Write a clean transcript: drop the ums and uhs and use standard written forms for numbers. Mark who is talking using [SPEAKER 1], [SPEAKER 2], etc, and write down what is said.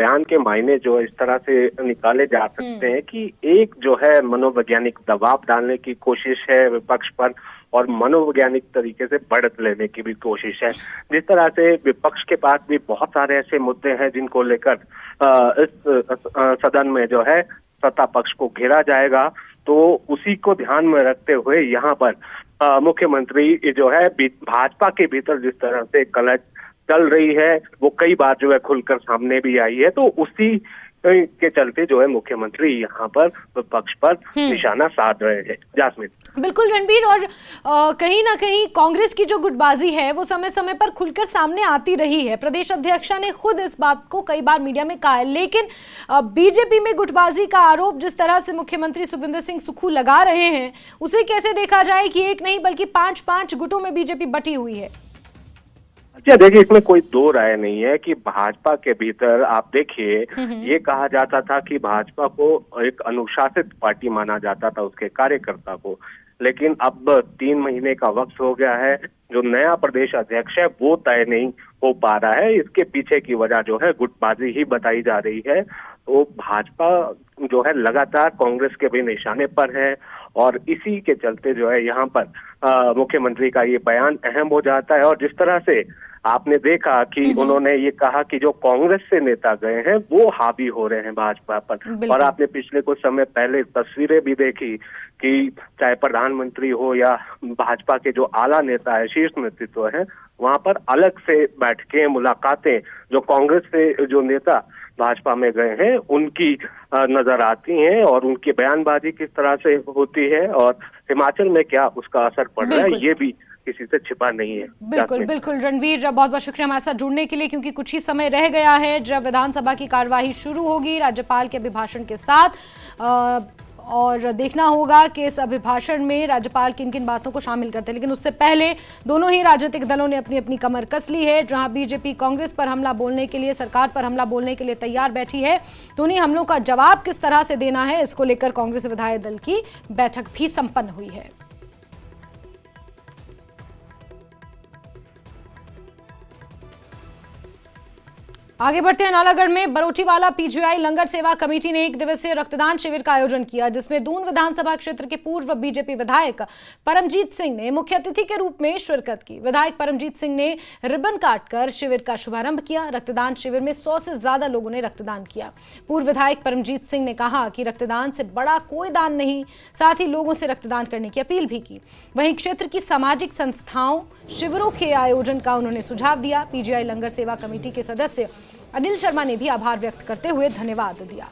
[SPEAKER 1] बयान के मायने जो इस तरह से निकाले जा सकते हैं कि एक जो है मनोवैज्ञानिक दबाव डालने की कोशिश है विपक्ष पर और मनोवैज्ञानिक तरीके से बढ़त लेने की भी कोशिश है। जिस तरह से विपक्ष के पास भी बहुत सारे ऐसे मुद्दे हैं जिनको लेकर इस सदन में जो है सत्ता पक्ष को घेरा जाएगा, तो उसी को ध्यान में रखते हुए यहाँ पर मुख्यमंत्री जो है भाजपा के भीतर जिस तरह से कलह चल रही है वो कई बार जो है खुलकर सामने भी आई है, तो उसी के चलते जो है मुख्यमंत्री यहाँ पर विपक्ष पर निशाना साध रहे हैं। जासमीन,
[SPEAKER 2] बिल्कुल रणबीर, और कहीं ना कहीं कांग्रेस की जो गुटबाजी है वो समय समय पर खुलकर सामने आती रही है। प्रदेश अध्यक्षा ने खुद इस बात को कई बार मीडिया में कहा है, लेकिन बीजेपी में गुटबाजी का आरोप जिस तरह से मुख्यमंत्री सुखविंदर सिंह सुक्खू लगा रहे हैं, उसे कैसे देखा जाए कि एक नहीं बल्कि 5-5 गुटों में बीजेपी बटी हुई है?
[SPEAKER 1] अच्छा देखिए, इसमें कोई दो राय नहीं है कि भाजपा के भीतर आप देखिए ये कहा जाता था कि भाजपा को एक अनुशासित पार्टी माना जाता था उसके कार्यकर्ता को, लेकिन अब 3 महीने का वक्त हो गया है, जो नया प्रदेश अध्यक्ष है वो तय नहीं हो पा रहा है। इसके पीछे की वजह जो है गुटबाजी ही बताई जा रही है। तो भाजपा जो है लगातार कांग्रेस के भी निशाने पर है और इसी के चलते जो है यहाँ पर मुख्यमंत्री का ये बयान अहम हो जाता है। और जिस तरह से आपने देखा कि उन्होंने ये कहा कि जो कांग्रेस से नेता गए हैं वो हावी हो रहे हैं भाजपा पर, और आपने पिछले कुछ समय पहले तस्वीरें भी देखी कि चाहे प्रधानमंत्री हो या भाजपा के जो आला नेता है, शीर्ष नेतृत्व है, वहां पर अलग से बैठकें, मुलाकातें जो कांग्रेस से जो नेता भाजपा में गए हैं उनकी नजर आती हैं और उनकी बयानबाजी किस तरह से होती है और हिमाचल में क्या उसका असर पड़ रहा है ये भी किसी से छिपा नहीं है।
[SPEAKER 2] बिल्कुल बिल्कुल रणबीर, बहुत बहुत शुक्रिया हमारे साथ जुड़ने के लिए, क्योंकि कुछ ही समय रह गया है जब विधानसभा की कार्यवाही शुरू होगी राज्यपाल के अभिभाषण के साथ, और देखना होगा कि इस अभिभाषण में राज्यपाल किन किन बातों को शामिल करते हैं। लेकिन उससे पहले दोनों ही राजनीतिक दलों ने अपनी अपनी कमर कस ली है। जहां बीजेपी कांग्रेस पर हमला बोलने के लिए, सरकार पर हमला बोलने के लिए तैयार बैठी है, तो उन्हीं हमलों का जवाब किस तरह से देना है इसको लेकर कांग्रेस विधायक दल की बैठक भी संपन्न हुई है। आगे बढ़ते हैं, नालागढ़ में बरोटीवाला पीजीआई लंगर सेवा कमेटी ने 1 दिवसीय रक्तदान शिविर का आयोजन किया, जिसमें दून विधानसभा क्षेत्र के पूर्व बीजेपी विधायक परमजीत सिंह ने मुख्य अतिथि के रूप में शिरकत की। विधायक परमजीत सिंह ने रिबन काटकर शिविर का शुभारंभ किया। रक्तदान शिविर में 100 से ज्यादा लोगों ने रक्तदान किया। पूर्व विधायक परमजीत सिंह ने कहा कि रक्तदान से बड़ा कोई दान नहीं, साथ ही लोगों से रक्तदान करने की अपील भी की। वहीं क्षेत्र की सामाजिक संस्थाओं शिविरों के आयोजन का उन्होंने सुझाव दिया। पीजीआई लंगर सेवा कमेटी के सदस्य अनिल शर्मा ने भी आभार व्यक्त करते हुए धन्यवाद दिया।